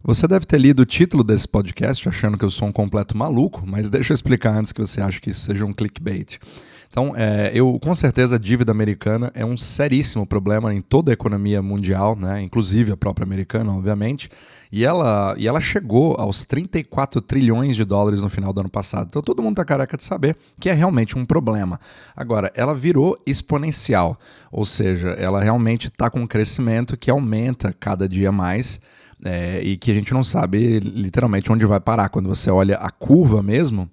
Você deve ter lido o título desse podcast achando que eu sou um completo maluco, mas deixa eu explicar antes que você ache que isso seja um clickbait. Então, com certeza a dívida americana é um seríssimo problema em toda a economia mundial, né? Inclusive a própria americana, obviamente, e ela chegou aos 34 trilhões de dólares no final do ano passado. Então todo mundo está careca de saber que é realmente um problema. Agora, ela virou exponencial, ou seja, ela realmente está com um crescimento que aumenta cada dia mais. E que a gente não sabe literalmente onde vai parar. Quando você olha a curva mesmo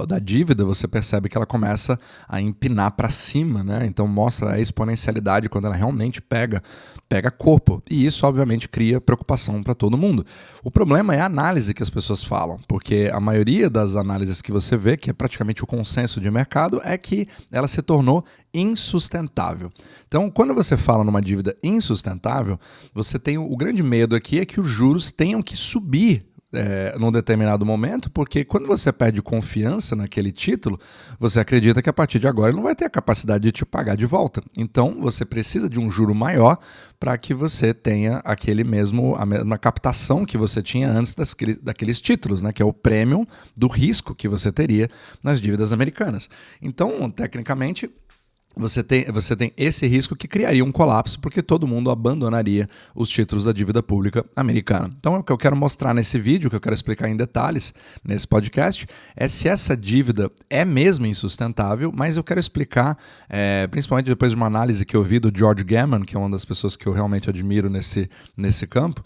da dívida, você percebe que ela começa a empinar para cima, né? Então mostra a exponencialidade quando ela realmente pega corpo. E isso, obviamente, cria preocupação para todo mundo. O problema é a análise que as pessoas falam, porque a maioria das análises que você vê, que é praticamente o consenso de mercado, é que ela se tornou insustentável. Então, quando você fala numa dívida insustentável, você tem o grande medo aqui é que os juros tenham que subir num determinado momento, porque quando você perde confiança naquele título, você acredita que a partir de agora ele não vai ter a capacidade de te pagar de volta. Então, você precisa de um juro maior para que você tenha a mesma captação que você tinha antes daqueles títulos, né, que é o premium do risco que você teria nas dívidas americanas. Então, tecnicamente, você tem esse risco que criaria um colapso, porque todo mundo abandonaria os títulos da dívida pública americana. Então, o que eu quero mostrar nesse vídeo, o que eu quero explicar em detalhes nesse podcast, é se essa dívida é mesmo insustentável, mas eu quero explicar, principalmente depois de uma análise que eu vi do George Gammon, que é uma das pessoas que eu realmente admiro nesse campo,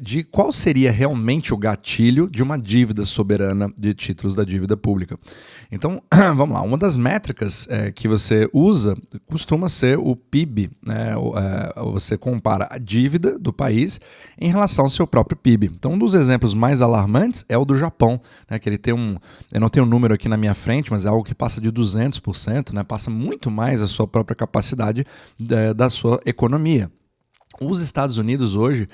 de qual seria realmente o gatilho de uma dívida soberana de títulos da dívida pública. Então, vamos lá. Uma das métricas que você usa costuma ser o PIB, né? Você compara a dívida do país em relação ao seu próprio PIB. Então, um dos exemplos mais alarmantes é o do Japão, né? Que ele tem eu não tenho o número aqui na minha frente, mas é algo que passa de 200%, né? Passa muito mais a sua própria capacidade da sua economia. Os Estados Unidos hoje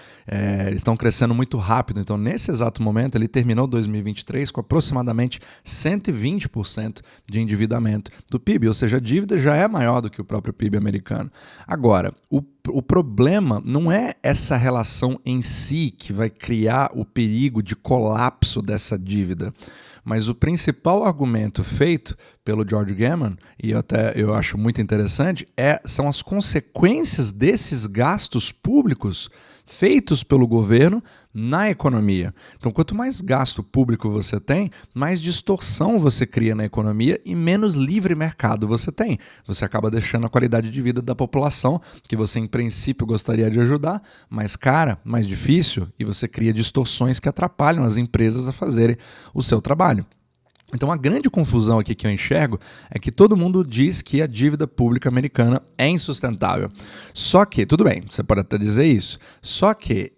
estão crescendo muito rápido, então nesse exato momento ele terminou 2023 com aproximadamente 120% de endividamento do PIB, ou seja, a dívida já é maior do que o próprio PIB americano. Agora, o problema não é essa relação em si que vai criar o perigo de colapso dessa dívida, mas o principal argumento feito pelo George Gammon, e eu acho muito interessante, são as consequências desses gastos públicos feitos pelo governo na economia. Então, quanto mais gasto público você tem, mais distorção você cria na economia e menos livre mercado você tem. Você acaba deixando a qualidade de vida da população, que você em princípio gostaria de ajudar, mais cara, mais difícil, e você cria distorções que atrapalham as empresas a fazerem o seu trabalho. Então a grande confusão aqui que eu enxergo é que todo mundo diz que a dívida pública americana é insustentável. Só que, tudo bem, você pode até dizer isso, só que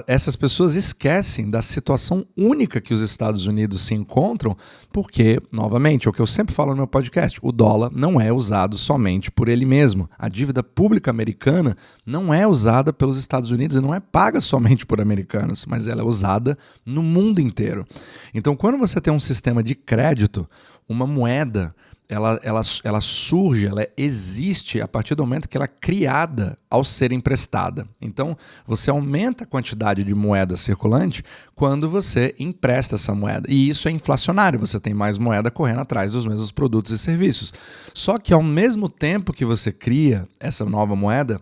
essas pessoas esquecem da situação única que os Estados Unidos se encontram, porque, novamente, é o que eu sempre falo no meu podcast, o dólar não é usado somente por ele mesmo. A dívida pública americana não é usada pelos Estados Unidos e não é paga somente por americanos, mas ela é usada no mundo inteiro. Então, quando você tem um sistema de crédito, uma moeda, ela surge, ela existe a partir do momento que ela é criada ao ser emprestada. Então, você aumenta a quantidade de moeda circulante quando você empresta essa moeda. E isso é inflacionário, você tem mais moeda correndo atrás dos mesmos produtos e serviços. Só que ao mesmo tempo que você cria essa nova moeda,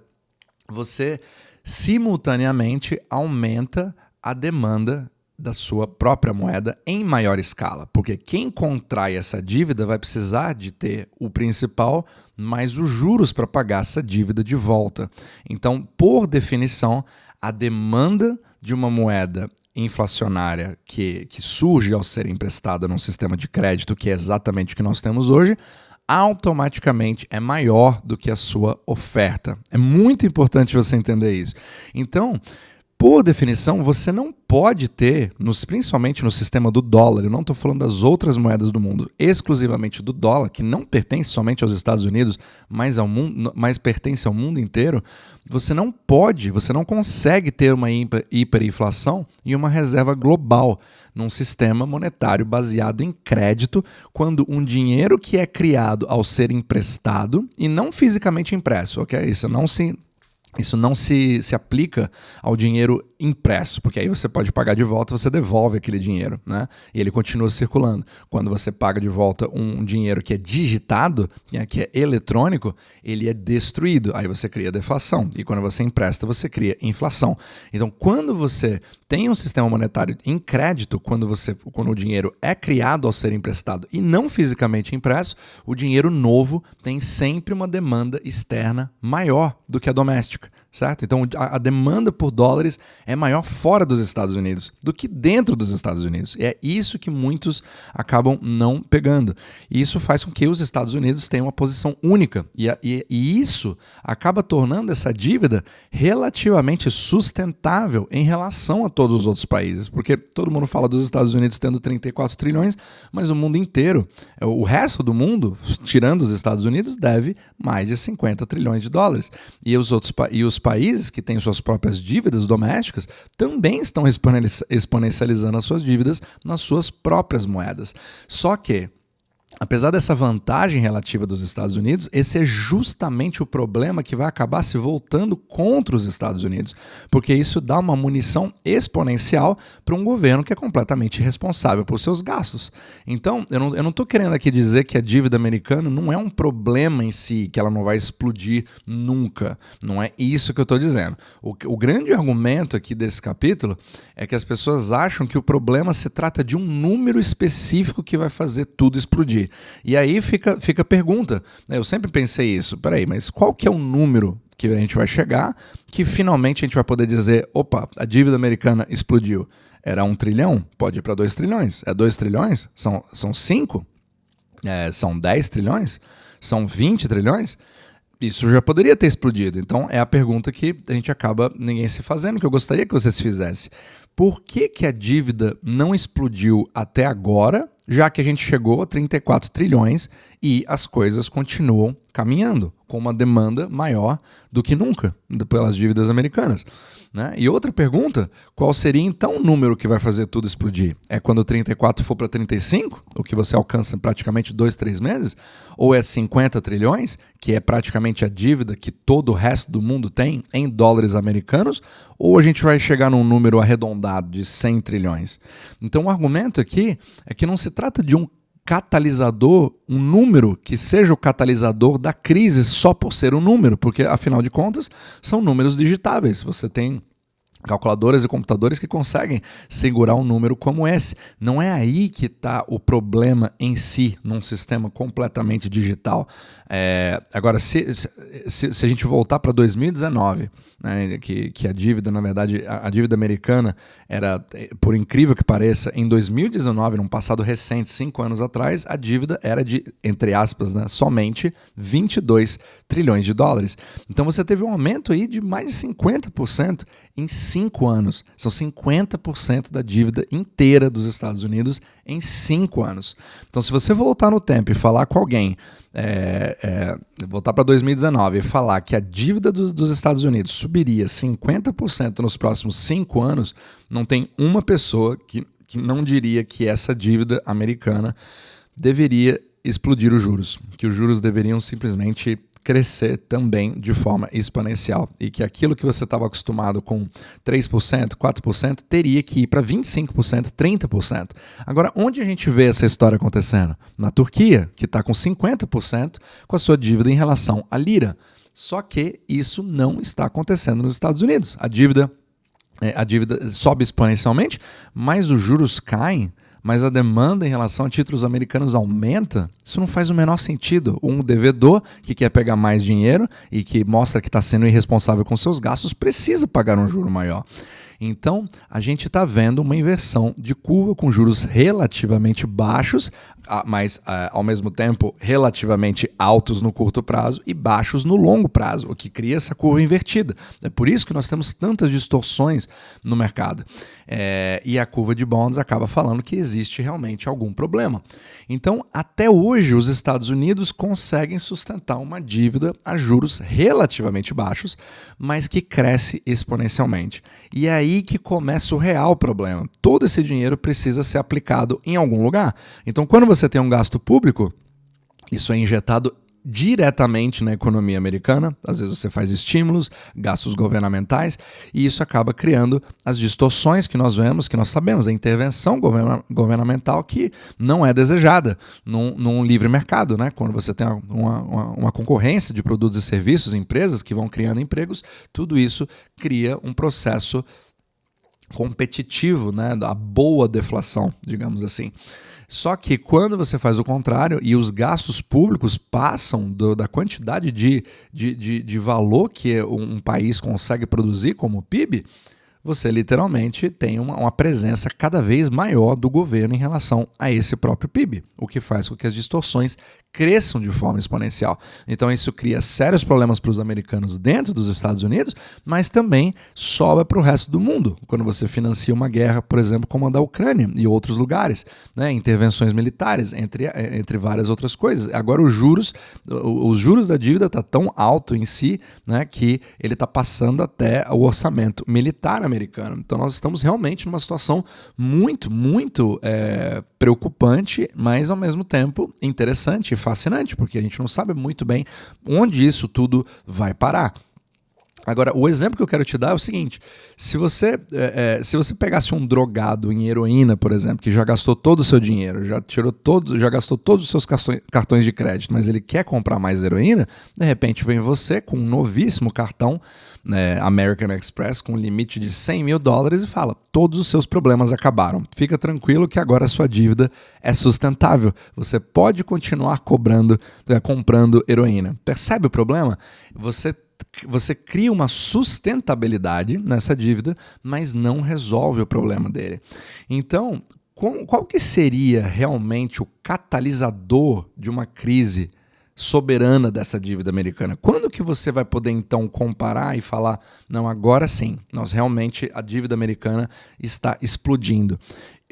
você simultaneamente aumenta a demanda da sua própria moeda em maior escala, porque quem contrai essa dívida vai precisar de ter o principal mais os juros para pagar essa dívida de volta. Então, por definição, a demanda de uma moeda inflacionária que surge ao ser emprestada num sistema de crédito, que é exatamente o que nós temos hoje, automaticamente é maior do que a sua oferta. É muito importante você entender isso. Então, por definição, você não pode ter, principalmente no sistema do dólar, eu não estou falando das outras moedas do mundo, exclusivamente do dólar, que não pertence somente aos Estados Unidos, mas pertence ao mundo inteiro, você não consegue ter uma hiperinflação e uma reserva global num sistema monetário baseado em crédito, quando um dinheiro que é criado ao ser emprestado e não fisicamente impresso, ok? Isso Isso não se aplica ao dinheiro impresso, porque aí você pode pagar de volta, você devolve aquele dinheiro, né? E ele continua circulando. Quando você paga de volta um dinheiro que é digitado, que é eletrônico, ele é destruído. Aí você cria deflação. E quando você empresta, você cria inflação. Então, quando você tem um sistema monetário em crédito, quando o dinheiro é criado ao ser emprestado e não fisicamente impresso, o dinheiro novo tem sempre uma demanda externa maior do que a doméstica, certo? Então a demanda por dólares é maior fora dos Estados Unidos do que dentro dos Estados Unidos. E é isso que muitos acabam não pegando. E isso faz com que os Estados Unidos tenham uma posição única. E isso acaba tornando essa dívida relativamente sustentável em relação a todos os outros países. Porque todo mundo fala dos Estados Unidos tendo 34 trilhões, mas o mundo inteiro, o resto do mundo, tirando os Estados Unidos, deve mais de 50 trilhões de dólares. E os países que têm suas próprias dívidas domésticas também estão exponencializando as suas dívidas nas suas próprias moedas. Só que, apesar dessa vantagem relativa dos Estados Unidos, esse é justamente o problema que vai acabar se voltando contra os Estados Unidos, porque isso dá uma munição exponencial para um governo que é completamente responsável por seus gastos. Então, eu não estou querendo aqui dizer que a dívida americana não é um problema em si, que ela não vai explodir nunca. Não é isso que eu estou dizendo. O grande argumento aqui desse capítulo é que as pessoas acham que o problema se trata de um número específico que vai fazer tudo explodir. E aí fica a pergunta, né? Eu sempre pensei isso, peraí, mas qual que é o número que a gente vai chegar que finalmente a gente vai poder dizer, opa, a dívida americana explodiu? Era 1 trilhão? Pode ir para 2 trilhões. É 2 trilhões? São 5? São 10 trilhões? São 20 trilhões? Isso já poderia ter explodido. Então é a pergunta que a gente acaba ninguém se fazendo, que eu gostaria que você se fizesse. Por que a dívida não explodiu até agora, já que a gente chegou a 34 trilhões e as coisas continuam caminhando com uma demanda maior do que nunca pelas dívidas americanas, né? E outra pergunta, qual seria então o número que vai fazer tudo explodir? É quando o 34 for para 35, o que você alcança em praticamente 2, 3 meses? Ou é 50 trilhões, que é praticamente a dívida que todo o resto do mundo tem em dólares americanos? Ou a gente vai chegar num número arredondado de 100 trilhões? Então o argumento aqui é que não se trata de um catalisador, um número que seja o catalisador da crise só por ser um número, porque afinal de contas são números digitáveis. Você tem calculadoras e computadores que conseguem segurar um número como esse. Não é aí que está o problema em si, num sistema completamente digital. Agora, se a gente voltar para 2019, né, que a dívida, na verdade, a dívida americana era, por incrível que pareça, em 2019, num passado recente, 5 anos atrás, a dívida era de, entre aspas, né, somente 22 trilhões de dólares. Então você teve um aumento aí de mais de 50% em 5 anos. São 50% da dívida inteira dos Estados Unidos em 5 anos. Então, se você voltar no tempo e falar com alguém, voltar para 2019 e falar que a dívida dos Estados Unidos subiria 50% nos próximos 5 anos, não tem uma pessoa que não diria que essa dívida americana deveria explodir os juros, que os juros deveriam simplesmente crescer também de forma exponencial e que aquilo que você estava acostumado com 3%, 4%, teria que ir para 25%, 30%. Agora, onde a gente vê essa história acontecendo? Na Turquia, que está com 50% com a sua dívida em relação à lira. Só que isso não está acontecendo nos Estados Unidos. A dívida sobe exponencialmente, mas os juros caem, mas a demanda em relação a títulos americanos aumenta. Isso não faz o menor sentido. Um devedor que quer pegar mais dinheiro e que mostra que está sendo irresponsável com seus gastos precisa pagar um juro maior. Então, a gente está vendo uma inversão de curva com juros relativamente baixos, mas ao mesmo tempo relativamente altos no curto prazo e baixos no longo prazo, o que cria essa curva invertida. É por isso que nós temos tantas distorções no mercado. E a curva de bonds acaba falando que existe realmente algum problema. Então, até hoje, os Estados Unidos conseguem sustentar uma dívida a juros relativamente baixos, mas que cresce exponencialmente. E é aí que começa o real problema. Todo esse dinheiro precisa ser aplicado em algum lugar. Então, quando você tem um gasto público, isso é injetado diretamente na economia americana. Às vezes você faz estímulos, gastos governamentais, e isso acaba criando as distorções que nós vemos, que nós sabemos, a intervenção governamental que não é desejada num livre mercado, né? Quando você tem uma concorrência de produtos e serviços, empresas que vão criando empregos, tudo isso cria um processo competitivo, né? A boa deflação, digamos assim. Só que quando você faz o contrário e os gastos públicos passam da quantidade de valor que um país consegue produzir como PIB, você literalmente tem uma presença cada vez maior do governo em relação a esse próprio PIB, o que faz com que as distorções cresçam de forma exponencial. Então isso cria sérios problemas para os americanos dentro dos Estados Unidos, mas também sobra para o resto do mundo, quando você financia uma guerra, por exemplo, como a da Ucrânia e outros lugares, né, intervenções militares, entre várias outras coisas. Agora os juros da dívida está tão alto em si, né, que ele está passando até o orçamento militar americano. Então nós estamos realmente numa situação muito, muito preocupante, mas ao mesmo tempo interessante e fascinante, porque a gente não sabe muito bem onde isso tudo vai parar. Agora, o exemplo que eu quero te dar é o seguinte: se você pegasse um drogado em heroína, por exemplo, que já gastou todo o seu dinheiro, já gastou todos os seus cartões de crédito, mas ele quer comprar mais heroína, de repente vem você com um novíssimo cartão, né, American Express, com um limite de $100 mil e fala: todos os seus problemas acabaram. Fica tranquilo que agora a sua dívida é sustentável. Você pode continuar comprando heroína. Percebe o problema? Você cria uma sustentabilidade nessa dívida, mas não resolve o problema dele. Então, qual que seria realmente o catalisador de uma crise soberana dessa dívida americana? Quando que você vai poder então comparar e falar: não, agora sim, a dívida americana está explodindo?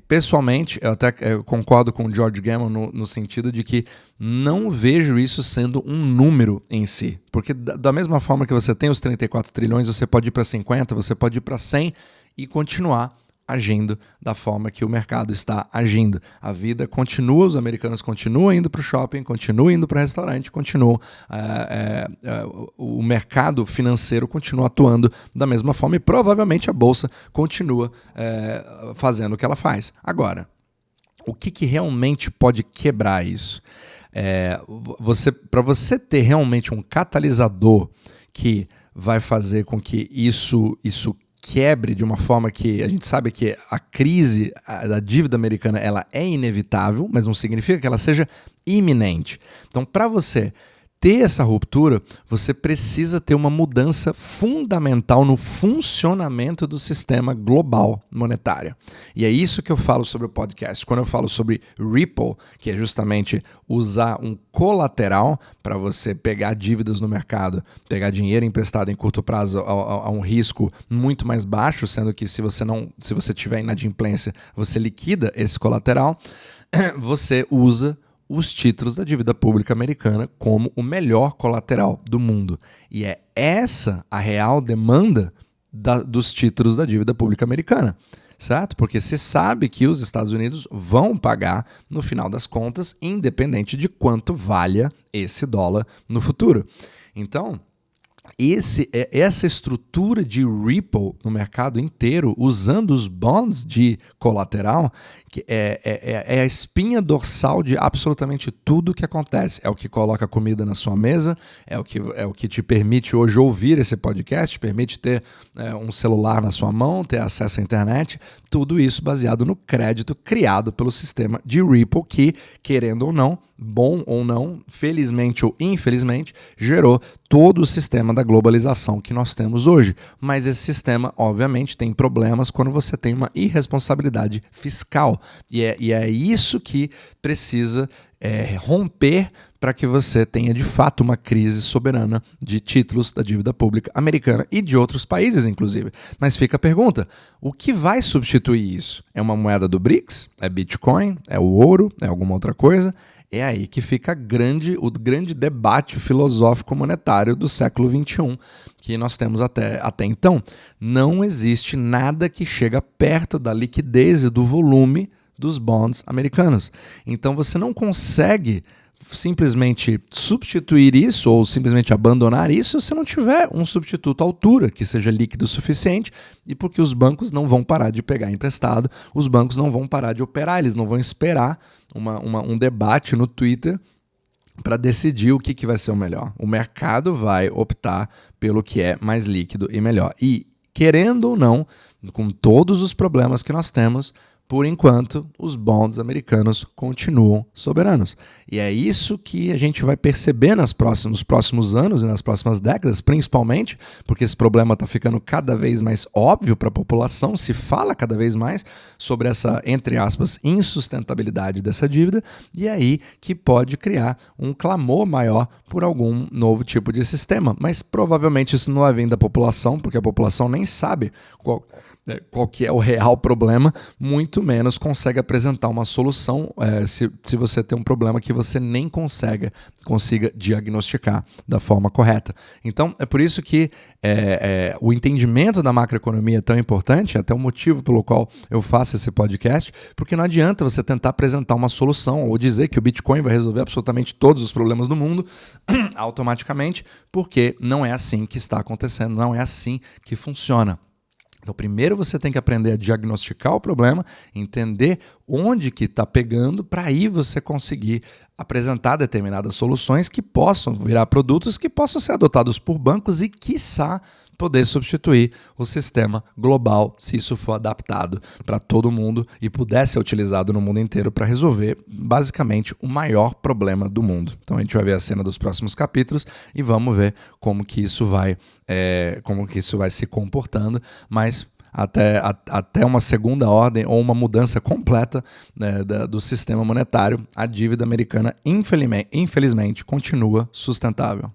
Pessoalmente, eu concordo com o George Gammon no sentido de que não vejo isso sendo um número em si. Porque da mesma forma que você tem os 34 trilhões, você pode ir para 50, você pode ir para 100 e continuar agindo da forma que o mercado está agindo. A vida continua, os americanos continuam indo para o shopping, continuam indo para o restaurante, o mercado financeiro continua atuando da mesma forma e provavelmente a bolsa continua fazendo o que ela faz. Agora, o que realmente pode quebrar isso? Para você ter realmente um catalisador que vai fazer com que isso quebre de uma forma que a gente sabe que a crise da dívida americana ela é inevitável, mas não significa que ela seja iminente. Então, para você ter essa ruptura, você precisa ter uma mudança fundamental no funcionamento do sistema global monetário. E é isso que eu falo sobre o podcast. Quando eu falo sobre Ripple, que é justamente usar um colateral para você pegar dívidas no mercado, pegar dinheiro emprestado em curto prazo a um risco muito mais baixo, sendo que se você tiver inadimplência, você liquida esse colateral, você usa os títulos da dívida pública americana como o melhor colateral do mundo. E é essa a real demanda dos títulos da dívida pública americana, certo? Porque se sabe que os Estados Unidos vão pagar, no final das contas, independente de quanto valha esse dólar no futuro. Então, essa estrutura de Ripple no mercado inteiro, usando os bonds de colateral, que é a espinha dorsal de absolutamente tudo que acontece. É o que coloca comida na sua mesa, é o que te permite hoje ouvir esse podcast, permite ter um celular na sua mão, ter acesso à internet, tudo isso baseado no crédito criado pelo sistema de Ripple que, querendo ou não, bom ou não, felizmente ou infelizmente, gerou todo o sistema da globalização que nós temos hoje. Mas esse sistema, obviamente, tem problemas quando você tem uma irresponsabilidade fiscal. E é isso que precisa romper para que você tenha, de fato, uma crise soberana de títulos da dívida pública americana e de outros países, inclusive. Mas fica a pergunta, o que vai substituir isso? É uma moeda do BRICS? É Bitcoin? É o ouro? É alguma outra coisa? É aí que fica o grande debate filosófico monetário do século XXI que nós temos até então. Não existe nada que chega perto da liquidez e do volume dos bonds americanos. Então você não consegue simplesmente substituir isso ou simplesmente abandonar isso se não tiver um substituto à altura que seja líquido o suficiente, e porque os bancos não vão parar de pegar emprestado, os bancos não vão parar de operar, eles não vão esperar um debate no Twitter para decidir o que vai ser o melhor. O mercado vai optar pelo que é mais líquido e melhor. E, querendo ou não, com todos os problemas que nós temos, por enquanto, os bonds americanos continuam soberanos. E é isso que a gente vai perceber nos próximos anos e nas próximas décadas, principalmente porque esse problema está ficando cada vez mais óbvio para a população, se fala cada vez mais sobre essa, entre aspas, insustentabilidade dessa dívida, e é aí que pode criar um clamor maior por algum novo tipo de sistema. Mas provavelmente isso não vai vir da população, porque a população nem sabe qual que é o real problema, muito menos consegue apresentar uma solução se você tem um problema que você nem consiga diagnosticar da forma correta. Então, é por isso que o entendimento da macroeconomia é tão importante, até o motivo pelo qual eu faço esse podcast, porque não adianta você tentar apresentar uma solução ou dizer que o Bitcoin vai resolver absolutamente todos os problemas do mundo automaticamente, porque não é assim que está acontecendo, não é assim que funciona. Então, primeiro você tem que aprender a diagnosticar o problema, entender onde que está pegando, para aí você conseguir apresentar determinadas soluções que possam virar produtos que possam ser adotados por bancos e, quiçá, poder substituir o sistema global, se isso for adaptado para todo mundo e puder ser utilizado no mundo inteiro para resolver, basicamente, o maior problema do mundo. Então a gente vai ver a cena dos próximos capítulos e vamos ver como que isso vai se comportando, mas até uma segunda ordem ou uma mudança completa, né, do sistema monetário, a dívida americana, infelizmente, continua sustentável.